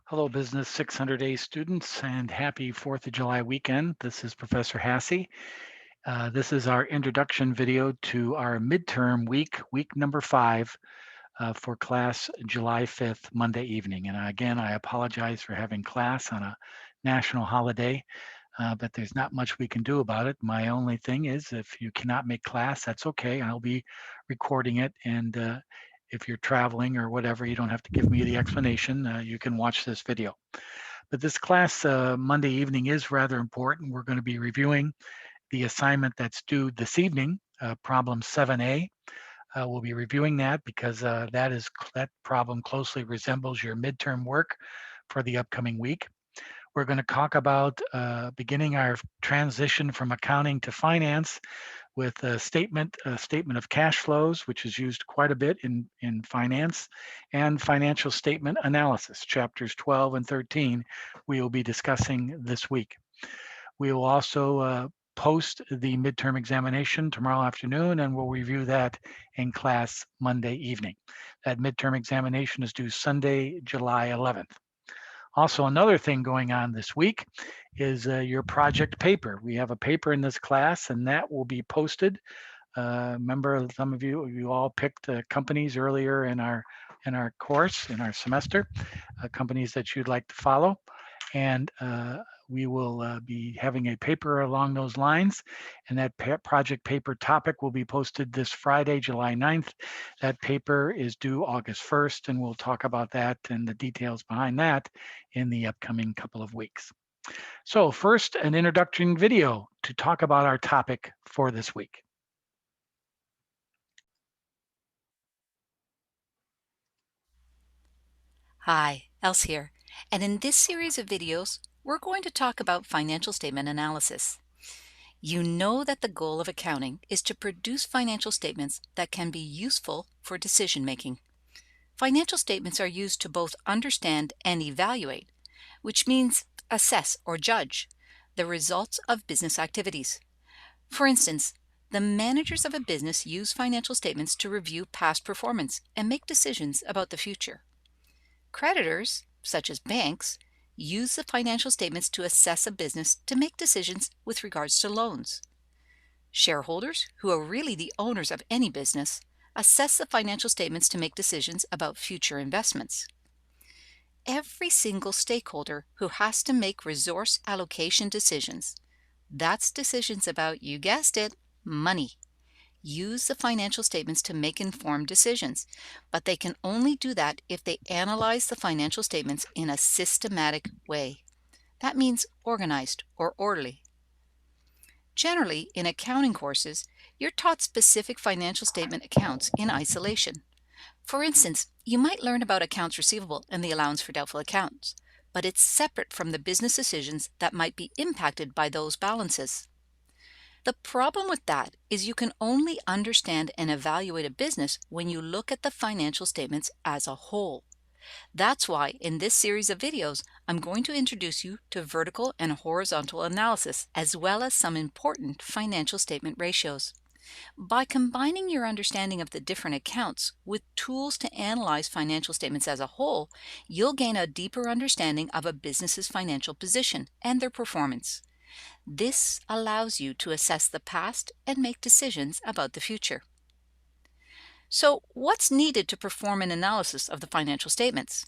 Hello, Business 600A students, and happy 4th of July weekend. This is Professor Hassey. This is our introduction video to our midterm week, week number 5 for class July 5th, Monday evening. And again, I apologize for having class on a national holiday, but there's not much we can do about it. My only thing is if you cannot make class, that's okay. I'll be recording it, and if you're traveling or whatever, you don't have to give me the explanation. You can watch this video. But this class Monday evening is rather important. We're going to be reviewing the assignment that's due this evening, problem 7A. We'll be reviewing that because that problem closely resembles your midterm work for the upcoming week. We're going to talk about beginning our transition from accounting to finance with a statement of cash flows, which is used quite a bit in finance, and financial statement analysis. Chapters 12 and 13 we will be discussing this week. We will also post the midterm examination tomorrow afternoon, and we'll review that in class Monday evening. That midterm examination is due Sunday, July 11th. Also, another thing going on this week is your project paper. We have a paper in this class, and that will be posted. Remember, some of you all picked companies earlier in our course, in our semester, companies that you'd like to follow, and we will be having a paper along those lines, and that project paper topic will be posted this Friday, July 9th. That paper is due August 1st, and we'll talk about that and the details behind that in the upcoming couple of weeks. So first, an introduction video to talk about our topic for this week. Hi, Else here, and in this series of videos, we're going to talk about financial statement analysis. You know that the goal of accounting is to produce financial statements that can be useful for decision making. Financial statements are used to both understand and evaluate, which means assess or judge the results of business activities. For instance, the managers of a business use financial statements to review past performance and make decisions about the future. Creditors, such as banks, use the financial statements to assess a business to make decisions with regards to loans. Shareholders, who are really the owners of any business, assess the financial statements to make decisions about future investments. Every single stakeholder who has to make resource allocation decisions, that's decisions about, you guessed it, money, use the financial statements to make informed decisions, but they can only do that if they analyze the financial statements in a systematic way. That means organized or orderly. Generally, in accounting courses, you're taught specific financial statement accounts in isolation. For instance, you might learn about accounts receivable and the allowance for doubtful accounts, but it's separate from the business decisions that might be impacted by those balances. The problem with that is you can only understand and evaluate a business when you look at the financial statements as a whole. That's why in this series of videos, I'm going to introduce you to vertical and horizontal analysis, as well as some important financial statement ratios. By combining your understanding of the different accounts with tools to analyze financial statements as a whole, you'll gain a deeper understanding of a business's financial position and their performance. This allows you to assess the past and make decisions about the future. So, what's needed to perform an analysis of the financial statements?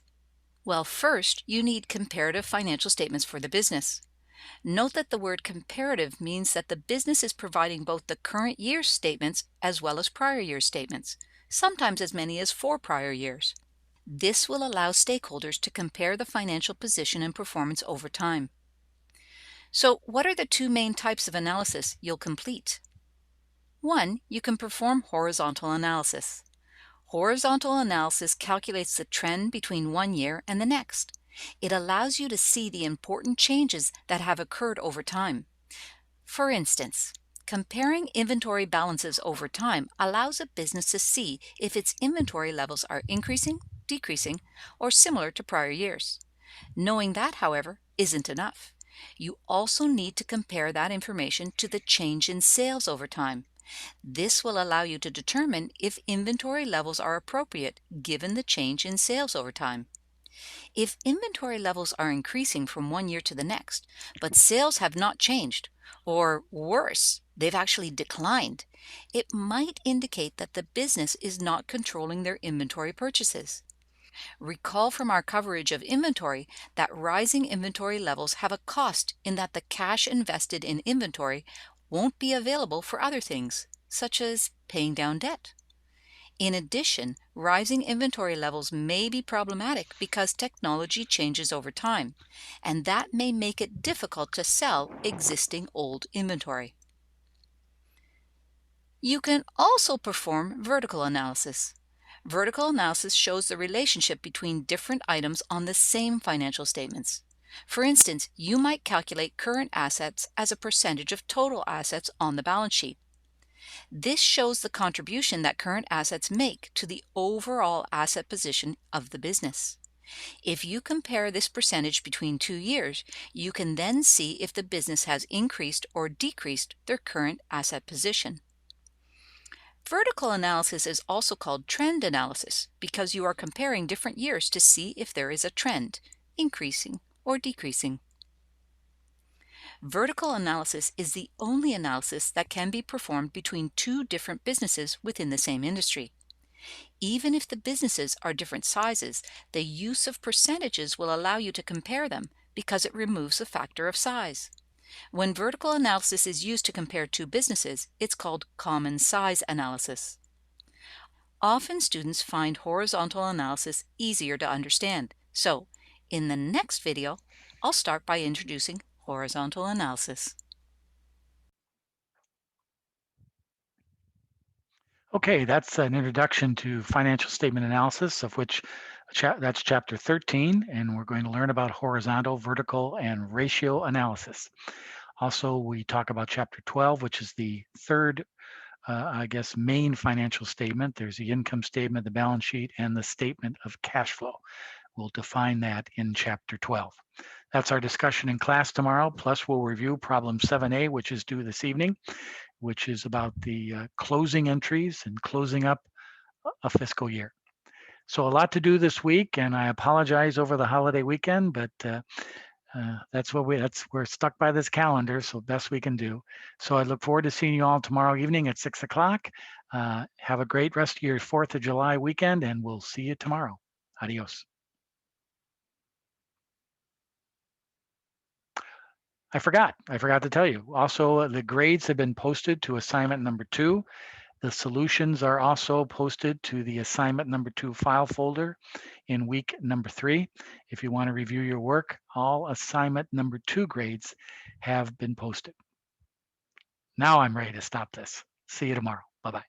Well, first, you need comparative financial statements for the business. Note that the word comparative means that the business is providing both the current year's statements as well as prior year's statements, sometimes as many as 4 prior years. This will allow stakeholders to compare the financial position and performance over time. So, what are the two main types of analysis you'll complete? One, you can perform horizontal analysis. Horizontal analysis calculates the trend between one year and the next. It allows you to see the important changes that have occurred over time. For instance, comparing inventory balances over time allows a business to see if its inventory levels are increasing, decreasing, or similar to prior years. Knowing that, however, isn't enough. You also need to compare that information to the change in sales over time. This will allow you to determine if inventory levels are appropriate given the change in sales over time. If inventory levels are increasing from one year to the next, but sales have not changed, or worse, they've actually declined, it might indicate that the business is not controlling their inventory purchases. Recall from our coverage of inventory that rising inventory levels have a cost in that the cash invested in inventory won't be available for other things, such as paying down debt. In addition, rising inventory levels may be problematic because technology changes over time, and that may make it difficult to sell existing old inventory. You can also perform vertical analysis. Vertical analysis shows the relationship between different items on the same financial statements. For instance, you might calculate current assets as a percentage of total assets on the balance sheet. This shows the contribution that current assets make to the overall asset position of the business. If you compare this percentage between 2 years, you can then see if the business has increased or decreased their current asset position. Vertical analysis is also called trend analysis because you are comparing different years to see if there is a trend, increasing or decreasing. Vertical analysis is the only analysis that can be performed between two different businesses within the same industry. Even if the businesses are different sizes, the use of percentages will allow you to compare them because it removes the factor of size. When vertical analysis is used to compare two businesses, it's called common size analysis. Often students find horizontal analysis easier to understand. So, in the next video, I'll start by introducing horizontal analysis. Okay, that's an introduction to financial statement analysis, of which that's chapter 13, and we're going to learn about horizontal, vertical, and ratio analysis. Also, we talk about chapter 12, which is the third, I guess, main financial statement. There's the income statement, the balance sheet, and the statement of cash flow. We'll define that in chapter 12. That's our discussion in class tomorrow, plus we'll review problem 7A, which is due this evening, which is about the closing entries and closing up a fiscal year. So a lot to do this week, and I apologize over the holiday weekend, but we're stuck by this calendar, so best we can do. So I look forward to seeing you all tomorrow evening at 6 o'clock. Have a great rest of your 4th of July weekend, and we'll see you tomorrow. Adios. I forgot to tell you. Also, the grades have been posted to assignment number 2. The solutions are also posted to the assignment number 2 file folder in week number 3. If you want to review your work, all assignment number 2 grades have been posted. Now I'm ready to stop this. See you tomorrow. Bye-bye.